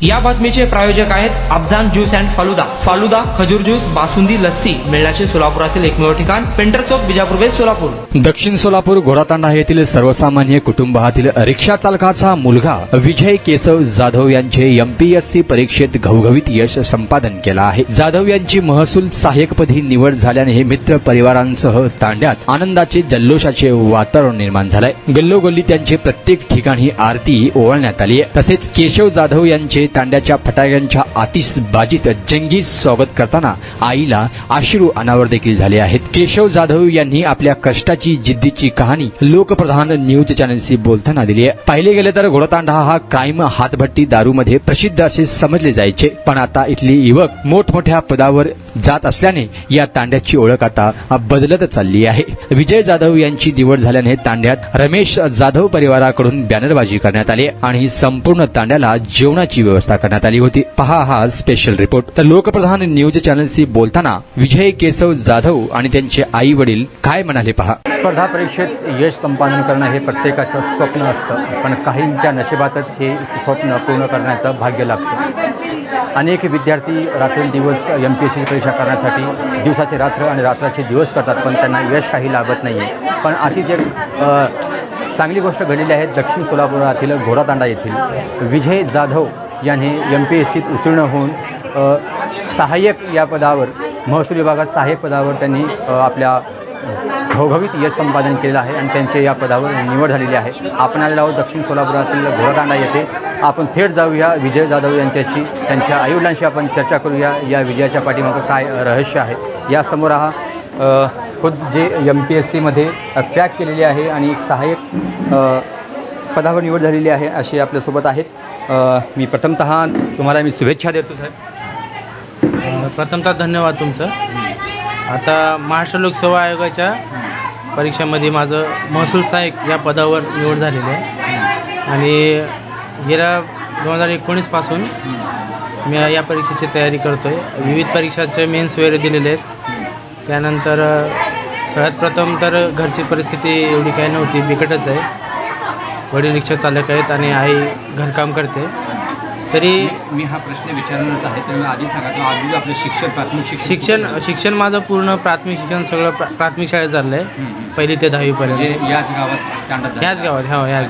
या बातमीचे प्रायोजक आहेत अफजान ज्यूस अँड फालुदा खजूर ज्यूस बासुंदी लस्सी मिळण्याचे सोलापुरातील एकमेव ठिकाण पेंटर चौक बिजापूर वेस्ट सोलापूर. दक्षिण सोलापूर घोडातांडा येथील सर्वसामान्य कुटुंबातील रिक्षा चालकाचा मुलगा विजय केशव जाधव यांचे एमपीएससी परीक्षेत घवघवीत यश संपादन केलं आहे. जाधव यांची महसूल सहाय्यकपदी निवड झाल्याने मित्र परिवारांसह तांड्यात आनंदाचे जल्लोषाचे वातावरण निर्माण झालंय. गल्लोगल्ली त्यांचे प्रत्येक ठिकाणी आरती ओवाळण्यात आली आहे. तसेच केशव जाधव यांचे तांड्याच्या फटाक्यांच्या आतिषबाजीत जंगी स्वागत करताना आईला अश्रू अनावर देखील झाले आहेत. केशव जाधव यांनी आपल्या कष्टाची जिद्दीची कहाणी लोकप्रधान न्यूज चॅनलशी बोलताना दिली आहे. पाहिले गेले तर घोडतांडा हा क्राईम हातभट्टी दारूमध्ये प्रसिद्ध असे समजले जायचे, पण आता इथली युवक मोठमोठ्या पदावर जात असल्याने या तांड्याची ओळख आता बदलत चालली आहे. विजय जाधव यांची निवड झाल्याने तांड्यात रमेश जाधव परिवाराकडून बॅनरबाजी करण्यात आली आणि संपूर्ण तांड्याला जेवणाची व्यवस्था करण्यात आली होती. पहा हा स्पेशल रिपोर्ट. तर लोकप्रधान न्यूज चॅनलशी बोलताना विजय केशव जाधव आणि त्यांचे आई वडील काय म्हणाले पहा. स्पर्धा परीक्षेत यश संपादन करणं हे प्रत्येकाचं स्वप्न असतं, पण काहींच्या नशिबातच हे स्वप्न पूर्ण करण्याचं भाग्य लागतं. अनेक विद्यार्थी रात्रंदिवस MPSC परीक्षा करण्यासाठी दिवसाचे रात्र आणि रात्राचे दिवस करतात, पण त्यांना यश काही लाभत नाही आहे. पण अशीच एक चांगली गोष्ट घडलेली आहे दक्षिण सोलापुरातील घोडातांडा येथील विजय जाधव यांनी MPSCत उत्तीर्ण होऊन सहाय्यक या पदावर महसूल विभागात सहाय्यक पदावर त्यांनी आपल्या घवघवीत यश संपादन केलेलं आहे आणि त्यांचे या पदावर निवड झालेली आहे. आपण आलेलो आहोत दक्षिण सोलापुरातील घोडातांडा येथे. आपण थेट जाऊया विजय जाधव यांच्याशी, त्यांच्या आईवडिलांशी आपण चर्चा करूया. या विजयाच्या पाठीमागं काय रहस्य आहे. यासमोर हा खुद जे MPSCमध्ये क्रॅक केलेले आहे आणि एक सहाय्यक पदावर निवड झालेली आहे असे आपल्यासोबत आहेत. मी प्रथमतः तुम्हाला मी शुभेच्छा देतो साहेब. प्रथमतः धन्यवाद तुमचं. आता महाराष्ट्र लोकसेवा आयोगाच्या परीक्षेमध्ये माझं महसूल सहाय्यक या पदावर निवड झालेली आहे आणि गेल्या 2019 पासून मी या परीक्षेची तयारी करतो आहे. विविध परीक्षाचे मेन्स वगैरे दिलेले आहेत. त्यानंतर सगळ्यात प्रथम तर घरची परिस्थिती एवढी काही नव्हती, बिकटच आहे. वडील रिक्षा चालक आहेत आणि आई घरकाम करते. तरी मी हा प्रश्न विचारणारच आहे, तर आधी सांगा की आधी आपलं शिक्षण प्राथमिक शिक्षण माझं पूर्ण प्राथमिक शिक्षण सगळं प्राथमिक शाळेत झालं आहे. 1ली ते 10वीपर्यंत याच गावात ह्याच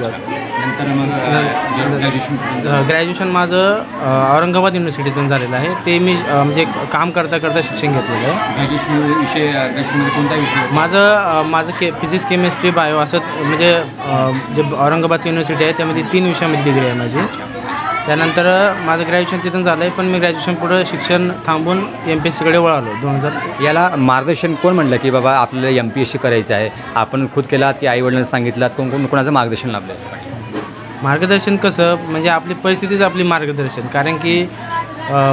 गावात. नंतर मग ग्रॅज्युएशन माझं औरंगाबाद युनिव्हर्सिटीतून झालेलं आहे. ते मी म्हणजे काम करता शिक्षण घेतलेलं आहे. ग्रॅज्युएशनमध्ये कोणता विषय? माझं फिजिक्स केमिस्ट्री बायो असं म्हणजे जे औरंगाबादची युनिव्हर्सिटी आहे त्यामध्ये 3 विषयामध्ये डिग्री आहे माझी. त्यानंतर माझं ग्रॅज्युएशन तिथून झालं आहे, पण मी ग्रॅज्युएशन पुढं शिक्षण थांबून MPSCकडे वळालो 2000. याला मार्गदर्शन कोण म्हटलं की बाबा आपल्याला MPSC करायचं आहे? आपण खुद केलात की आईवडिलांना सांगितलात? कोणाचं मार्गदर्शन लाभलं? मार्गदर्शन कसं म्हणजे आपली परिस्थितीच आपली मार्गदर्शन. कारण की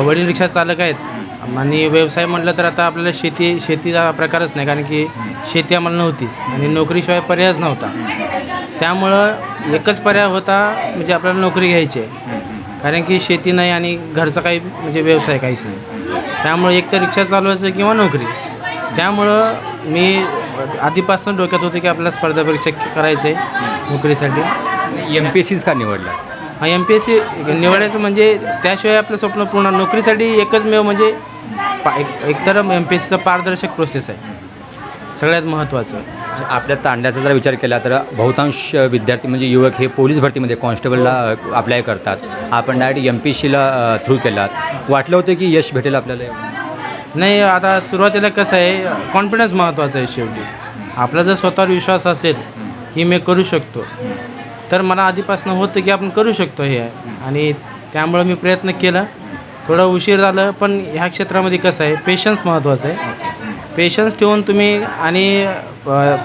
वडील रिक्षा चालक आहेत आणि व्यवसाय म्हटलं तर आता आपल्याला शेतीचा प्रकारच नाही, कारण की शेती आम्हाला नव्हतीच आणि नोकरीशिवाय पर्यायच नव्हता. त्यामुळं एकच पर्याय होता म्हणजे आपल्याला नोकरी घ्यायची आहे, कारण की शेती नाही आणि घरचा काही म्हणजे व्यवसाय काहीच नाही. त्यामुळं एक तर रिक्षा चालवायचं किंवा नोकरी. त्यामुळं मी आधीपासून डोक्यात होतं की आपल्याला स्पर्धा परीक्षा करायचं आहे नोकरीसाठी. MPSCच का निवडला? MPSC निवडायचं म्हणजे त्याशिवाय आपलं स्वप्न पूर्ण. नोकरीसाठी एकमेव म्हणजे एकतर MPSCचं पारदर्शक प्रोसेस आहे सगळ्यात महत्त्वाचं. आपल्या तांड्याचा जर विचार केला तर बहुतांश विद्यार्थी म्हणजे युवक हे पोलीस भरतीमध्ये कॉन्स्टेबलला अप्लाय करतात. आपण डायरेक्ट MPSCला थ्रू केलात. वाटलं होतं की यश भेटेल आपल्याला? नाही, आता सुरुवातीला कसं आहे, कॉन्फिडन्स महत्त्वाचा आहे. शेवटी आपला जर स्वतःवर विश्वास असेल की मी करू शकतो, तर मला आधीपासून होतं की आपण करू शकतो हे, आणि त्यामुळं मी प्रयत्न केला. थोडं उशीर झालं, पण ह्या क्षेत्रामध्ये कसं आहे, पेशन्स महत्त्वाचं आहे. पेशन्स ठेवून तुम्ही आणि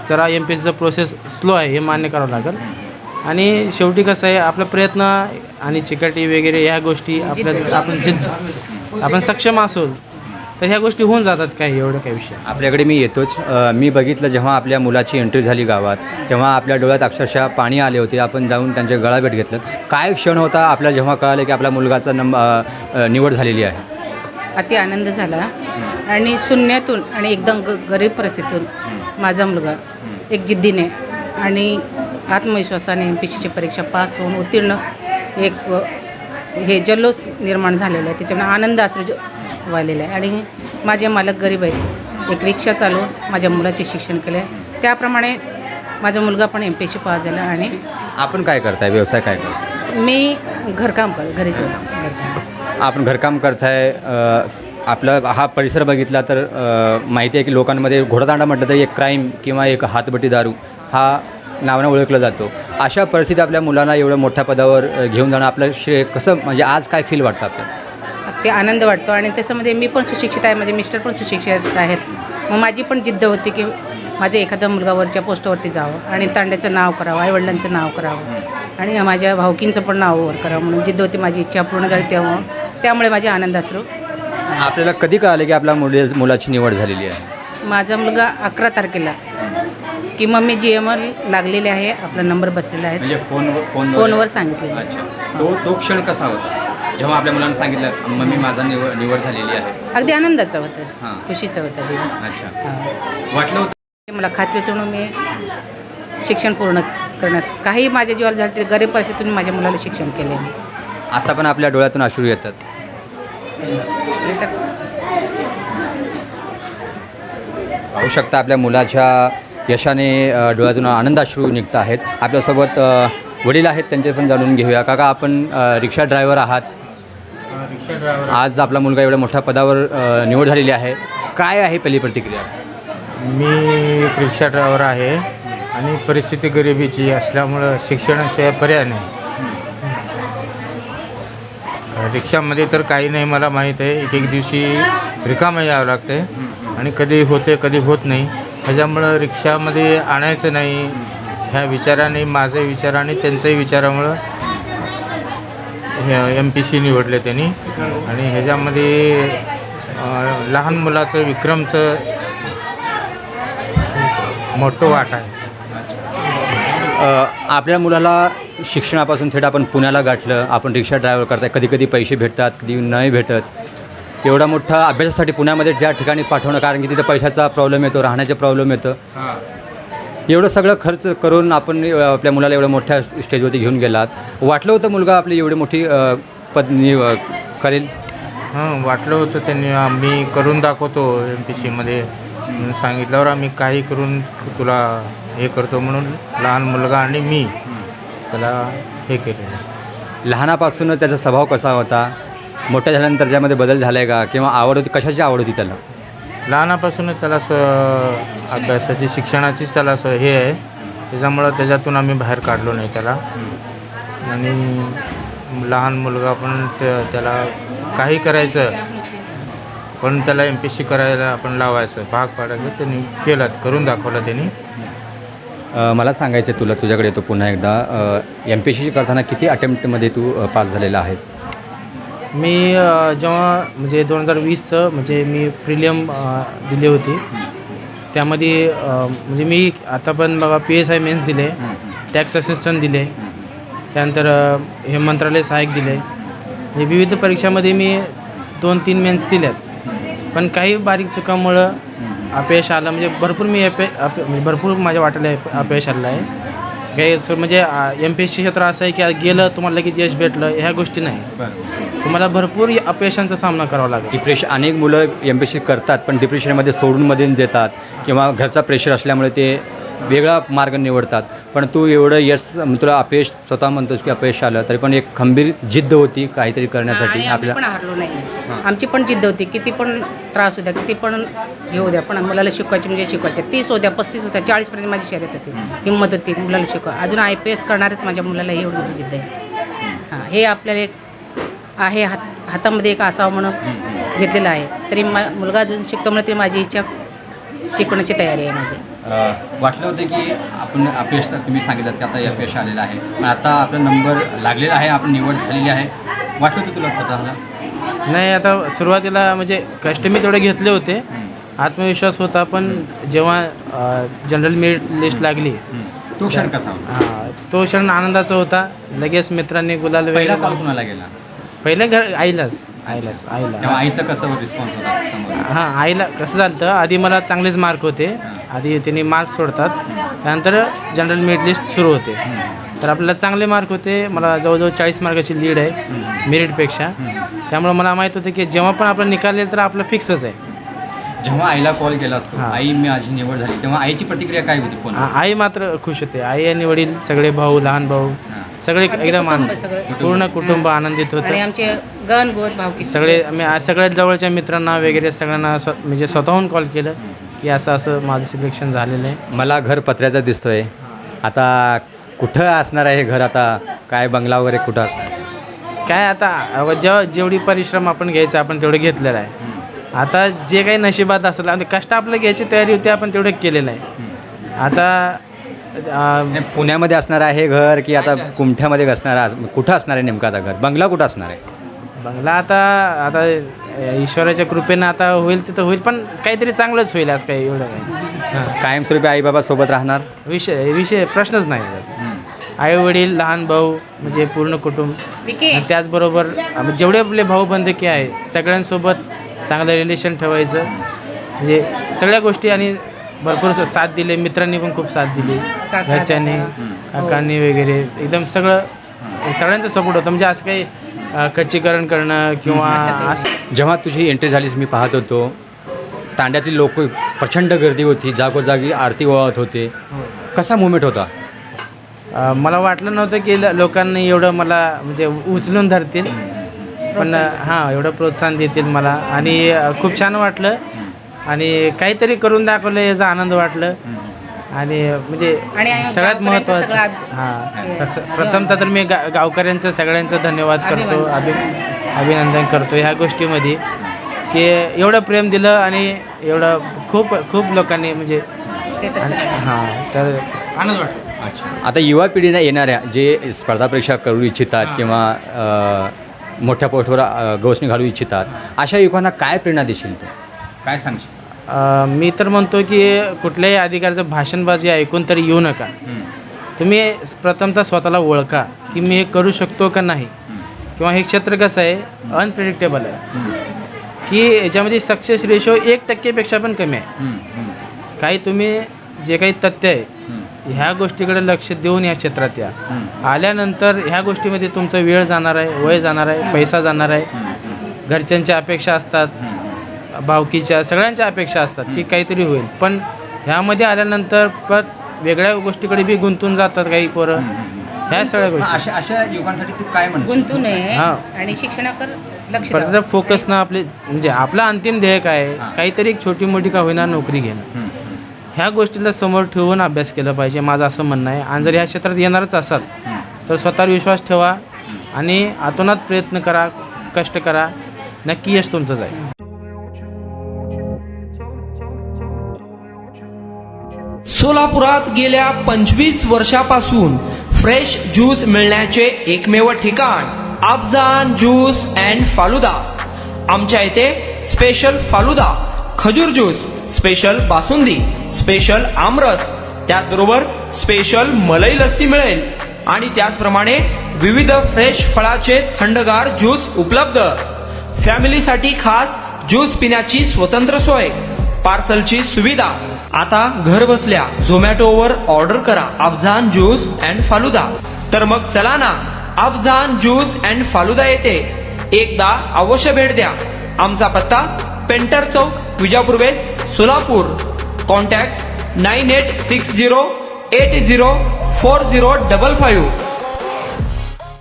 जरा MPSCचं प्रोसेस स्लो आहे हे मान्य करावं लागेल. आणि शेवटी कसं आहे, आपला प्रयत्न आणि चिकाटी वगैरे ह्या गोष्टी आपण सक्षम असू तर ह्या गोष्टी होऊन जातात. काही एवढं काही विषय. आपल्याकडे मी येतोच. मी बघितलं जेव्हा आपल्या मुलाची एंट्री झाली गावात, तेव्हा आपल्या डोळ्यात अक्षरशः पाणी आले होते. आपण जाऊन त्यांच्या गळाभेट घेतलं. काय क्षण होता आपल्याला जेव्हा कळालं की आपल्या मुलगाचा निवड झालेली आहे? अति आनंद झाला आणि शून्यातून आणि एकदम गरीब परिस्थितीतून माझा मुलगा एक जिद्दीने आणि आत्मविश्वासाने MPSCची परीक्षा पास होऊन उत्तीर्ण एक हे जल्लोष निर्माण झालेला आहे, त्याच्यामुळे आनंद अश्रू वाहिलेला आहे. आणि माझे मालक गरीब आहेत, एक रिक्षा चालवून माझ्या मुलाचे शिक्षण केले, त्याप्रमाणे माझा मुलगा पण MPSC पास झाला. आणि आपण काय करताय, व्यवसाय काय करताय? मी घरकाम घरीच घरकाम. आपण घरकाम करताय. आपला हा परिसर बघितला तर माहिती आहे की लोकांमध्ये घोडातांडा म्हटलं तरी एक क्राईम किंवा एक हातबट्टी दारू हा नावानं ओळखला जातो. अशा परिस्थितीत आपल्या मुलांना एवढं मोठ्या पदावर घेऊन जाणं आपलं श्रेय कसं, म्हणजे आज काय फील वाटतं आपल्याला? ते आनंद वाटतो. आणि त्याच्यामध्ये मी पण सुशिक्षित आहे, माझे मिस्टर पण सुशिक्षित आहेत. मग माझी पण जिद्द होती की माझ्या एखादा मुलगा वरच्या पोस्टवरती जावं आणि तांड्याचं नाव करावं, आईवडिलांचं नाव करावं आणि माझ्या भावकींचं पण नाव वर करावं म्हणून जिद्द होती. माझी इच्छा पूर्ण झाली तेव्हा, त्यामुळे माझे आनंद अश्रू. आपल्याला कधी कळालं की आपल्या मुलाची निवड झालेली आहे? माझा मुलगा 11 तारखेला की मम्मी GML लागलेले आहे, आपला नंबर बसलेला आहे, म्हणजे फोनवर सांगितलेलं. अच्छा, तो क्षण कसा होता जेव्हा आपल्या मुलांना सांगितलं मम्मी माझा निवड झालेली आहे? अगदी आनंदाचं होतं, हां. खुशीचं होतं दिवस. अच्छा, हां. वाटलं होतं मला खात्री होती म्हणून मी शिक्षण पूर्ण करण्यास काही माझ्या जीवाला झालं तरी गरीब परिस्थितीतून माझ्या मुलाला शिक्षण केले. आता पण आपल्या डोळ्यातून अश्रू येतात. पाहू शकता आपल्या मुलाच्या यशाने डोळ्यातून आनंदाश्रू निघत आहेत. आपल्यासोबत वडील आहेत, त्यांचे पण जाणून घेऊया. काका, आपण रिक्षा ड्रायव्हर आहात. रिक्षा ड्रायव्हर. आज आपला मुलगा एवढ्या मोठ्या पदावर निवड झालेली आहे, काय आहे पहिली प्रतिक्रिया? मी एक रिक्षा ड्रायव्हर आहे आणि परिस्थिती गरिबीची असल्यामुळं शिक्षणाशिवाय पर्याय नाही. रिक्षामध्ये तर काही नाही, मला माहीत आहे. एक दिवशी रिकामं यावं लागते आणि कधी होते कधी होत नाही. त्याच्यामुळं रिक्षामध्ये आणायचं नाही ह्या विचाराने, माझे विचार आणि त्यांच्याही विचारामुळं MPSC निवडले त्यांनी. आणि ह्याच्यामध्ये लहान मुलाचं विक्रमचं मोठं वाट आहे. आपल्या मुलाला शिक्षणापासून थेट आपण पुण्याला गाठलं. आपण रिक्षा ड्रायव्हर करताय, कधी कधी पैसे भेटतात, कधी नाही भेटत. एवढा मोठा अभ्यासासाठी पुण्यामध्ये ज्या ठिकाणी पाठवणं, कारण की तिथं पैशाचा प्रॉब्लेम येतो, राहण्याचा प्रॉब्लेम येतं. एवढं सगळं खर्च करून आपण आपल्या मुलाला एवढ्या मोठ्या स्टेजवरती घेऊन गेलात. वाटलं होतं मुलगा आपली एवढी मोठी करेल? हां, वाटलं होतं त्यांनी. आम्ही करून दाखवतो MPSCमध्ये म्हणून सांगितल्यावर आम्ही काही करून तुला हे करतो म्हणून लहान मुलगा आणि मी त्याला हे केलेलं. लहानापासूनच त्याचा स्वभाव कसा होता? मोठ्या झाल्यानंतर त्यामध्ये बदल झाला आहे का? किंवा आवड होती, कशाची आवड होती त्याला? लहानापासूनच त्याला अभ्यासाची शिक्षणाचीच त्याला हे आहे, त्याच्यामुळं त्याच्यातून आम्ही बाहेर काढलो नाही त्याला. आणि लहान मुलगा पण त्याला काही करायचं पण त्याला MPSC करायला आपण लावायचं, भाग पाडायचं. त्यांनी केलं, करून दाखवलं त्यांनी. मला सांगायचं तुला, तुझ्याकडे येतो पुन्हा एकदा. MPSC करताना किती अटेम्प्टमध्ये तू पास झालेला आहेस? मी जेव्हा म्हणजे 2020चं म्हणजे मी प्रिलियम दिली होती, त्यामध्ये म्हणजे मी आता पण बघा PSI मेन्स दिले, टॅक्स असिस्टंट दिले, त्यानंतर हे मंत्रालय सहाय्यक दिले. म्हणजे विविध परीक्षामध्ये मी 2-3 मेन्स दिल्यात. पण काही बारीक चुकामुळं अपयश आलं. म्हणजे भरपूर मी म्हणजे भरपूर माझ्या वाट्याला अपयश आलेलं आहे. काही म्हणजे MPSC क्षेत्र असं आहे की गेलं तुम्हाला लगेच यश भेटलं ह्या गोष्टी नाही. तुम्हाला भरपूर अपयशांचा सामना करावा लागेल. डिप्रेशन, अनेक मुलं MPSC करतात पण डिप्रेशनमध्ये सोडूनमध्ये देतात किंवा घरचा प्रेशर असल्यामुळे ते वेगळा मार्ग निवडतात. पण तू एवढं यश, तुला अपयश स्वतः म्हणतोस की अपयश आलं तरी पण एक खंबीर जिद्द होती काहीतरी करण्यासाठी. आणि आम्ही पण हारलो नाही. आमची पण जिद्द होती, किती पण त्रास होत्या, किती पण हे होत्या, पण मुलाला शिकवायची म्हणजे शिकवायचे. 30 होत्या, 35 होत्या, 40पर्यंत माझी शर्यत होती, हिंमत होती मुलाला शिकवा. अजून IPS करणारच माझ्या मुलाला ही एवढी जिद्द आहे. हां, हे आपल्याला एक आहे, हातामध्ये एक असावं म्हणून घेतलेलं आहे. तरी मुलगा अजून शिकतो म्हणून तरी माझी इच्छा शिकवण्याची तयारी आहे माझी. वाटलं होतं की आपण अपयश, तर तुम्ही सांगितलं की आता अपयश आलेलं आहे, पण आता आपला नंबर लागलेला आहे, आपण निवड झालेली आहे. वाटलं होतं तुला स्वतःला? नाही, आता सुरुवातीला म्हणजे कष्ट मी तेवढे घेतले होते, आत्मविश्वास होता. पण जेव्हा जनरल मेरिट लिस्ट लागली तो क्षण कसा होता? तो क्षण आनंदाचा होता. लगेच मित्रांनी गुलाल पहिला वेगळा. कॉल कुणाला गेला? पहिल्या आईला. तेव्हा आईचं कसं रिस्पॉन्स होता समोर? हां, आईला कसं झालं होतं, आधी मला चांगलेच मार्क होते, आधी त्यांनी मार्क्स सोडतात, त्यानंतर जनरल मेरिट लिस्ट सुरू होते. तर आपल्याला चांगले मार्क होते. मला जवळजवळ 40 मार्काची लीड आहे मेरिटपेक्षा. त्यामुळं मला माहीत होतं की जेव्हा पण आपलं निकाल येईल तर आपलं फिक्सच आहे. जेव्हा आईला कॉल केला असतो, हां. आई माझी निवड झाली, तेव्हा आईची प्रतिक्रिया काय होती फोन? आई मात्र खुश होते. आई आणि वडील, सगळे भाऊ, लहान भाऊ, सगळे आमचे एकदम कुटुंब आनंद, सगळं. पूर्ण कुटुंब आनंदित आणि होतं. आमचे गण गोत भावकी सगळे मी सगळ्यात जवळच्या मित्रांना वगैरे सगळ्यांना म्हणजे स्वतःहून कॉल केलं की असं असं माझं सिलेक्शन झालेलं आहे. मला घर पत्र्याचं दिसतोय. आता कुठं असणार आहे हे घर? आता काय बंगला वगैरे कुठं असणार? काय आता जेवढी परिश्रम आपण घ्यायचं आपण तेवढं घेतलेलं आहे. आता जे काही नशिबात असेल आणि कष्ट आपलं घ्यायची तयारी होती, आपण तेवढं केलेलं आहे. आता हे पुण्यामध्ये असणार आहे हे घर की आता कुमठ्यामध्ये असणार आहे? कुठं असणार आहे नेमकं आता घर? बंगला कुठं असणार आहे? बंगला आता ईश्वराच्या कृपेनं आता होईल तिथं होईल, पण काहीतरी चांगलंच होईल. असं काही एवढं काही कायमस्वरूपी आई-बाबा सोबत राहणार? विषय प्रश्नच नाही. आई वडील, लहान भाऊ, म्हणजे पूर्ण कुटुंब. विके आणि त्याचबरोबर जेवढे आपले भाऊ बंधकी आहे सगळ्यांसोबत चांगलं रिलेशन ठेवायचं, म्हणजे सगळ्या गोष्टी. आणि भरपूर साथ दिले, मित्रांनी पण खूप साथ दिली, घरच्यांनी, काकांनी वगैरे एकदम सगळ्यांचा सपोर्ट होता. म्हणजे असं काही खच्चीकरण करणं किंवा असं. जेव्हा तुझी एंट्री झालीस मी पाहत होतो, तांड्यातील लोक प्रचंड गर्दी होती, जागोजागी आरती ओवाळत होते. कसा मुवमेंट होता? मला वाटलं नव्हतं की लोकांनी एवढं मला म्हणजे उचलून धरतील, पण हां एवढं प्रोत्साहन देतील मला. आणि खूप छान वाटलं आणि काहीतरी करून दाखवलं याचा आनंद वाटलं. आणि म्हणजे आणि सगळ्यात गावकऱ्यांचं महत्त्वाचं सगळं हां प्रथमतः तर मी गावकऱ्यांचं सगळ्यांचं धन्यवाद करतो, अभिनंदन करतो ह्या गोष्टीमध्ये की एवढं प्रेम दिलं आणि एवढं खूप खूप लोकांनी म्हणजे हां तर आनंद वाटतो. आता युवा पिढीला येणाऱ्या जे स्पर्धा परीक्षा करू इच्छितात किंवा मोठ्या पोस्टवर गवसणी घालू इच्छितात, अशा युवकांना काय प्रेरणा देशील तू? काय सांगशील? मी तर म्हणतो की कुठल्याही अधिकाऱ्याचं भाषणबाजी ऐकून तरी येऊ नका. तुम्ही प्रथमतः स्वतःला ओळखा की मी हे करू शकतो का नाही, किंवा हे क्षेत्र कसं आहे अनप्रेडिक्टेबल आहे की याच्यामध्ये सक्सेस रेशो 1% पण कमी आहे. काही तुम्ही जे काही तथ्य आहे ह्या गोष्टीकडे लक्ष देऊन या क्षेत्रात या. आल्यानंतर ह्या गोष्टीमध्ये तुमचा वेळ जाणार आहे, वय जाणार आहे, पैसा जाणार आहे, घरच्यांच्या अपेक्षा असतात, भावकीच्या सगळ्यांच्या अपेक्षा असतात की काहीतरी होईल. पण ह्यामध्ये आल्यानंतर परत वेगळ्या गोष्टीकडे बी गुंतून जातात काही पोरं. ह्या सगळ्या गोष्टी अशा युवकांसाठी तू काय म्हणतो? गुंतू नये हां. आणि शिक्षणाकडे लक्ष द्यावं. परत फोकस ना आपले म्हणजे आपलं अंतिम ध्येय काय आहे, काहीतरी एक छोटी मोठी का होईना नोकरी घेणं. ह्या गोष्टीला समोर ठेवून अभ्यास केला पाहिजे, माझं असं म्हणणं आहे. आणि जर ह्या क्षेत्रात येणारच असाल तर स्वतःवर विश्वास ठेवा आणि आतोनात प्रयत्न करा, कष्ट करा, नक्की यश तुमचंच आहे. सोलापुरात गेल्या 25 वर्षापासून फ्रेश ज्यूस मिळण्याचे एकमेव ठिकाण अफजान ज्यूस अँड फालुदा. आमच्या इथे स्पेशल फालुदा, खजूर ज्यूस, स्पेशल बासुंदी, स्पेशल आमरस, त्याचबरोबर स्पेशल मलाई लस्सी मिळेल. आणि त्याचप्रमाणे विविध फ्रेश फळाचे थंडगार ज्यूस उपलब्ध. फॅमिलीसाठी खास ज्यूस पिण्याची स्वतंत्र सोय, पार्सलची सुविधा. आता घर बसल्या झोमॅटोवर ऑर्डर करा अफजान ज्यूस अँड फालुदा. तर मग चला ना अफजान ज्यूस अँड फालुदा येथे एकदा अवश्य भेट द्या. आमचा पत्ता पेंटर चौक, विजापूर वेस्ट, सोलापूर. कॉन्टॅक्ट 9860804055.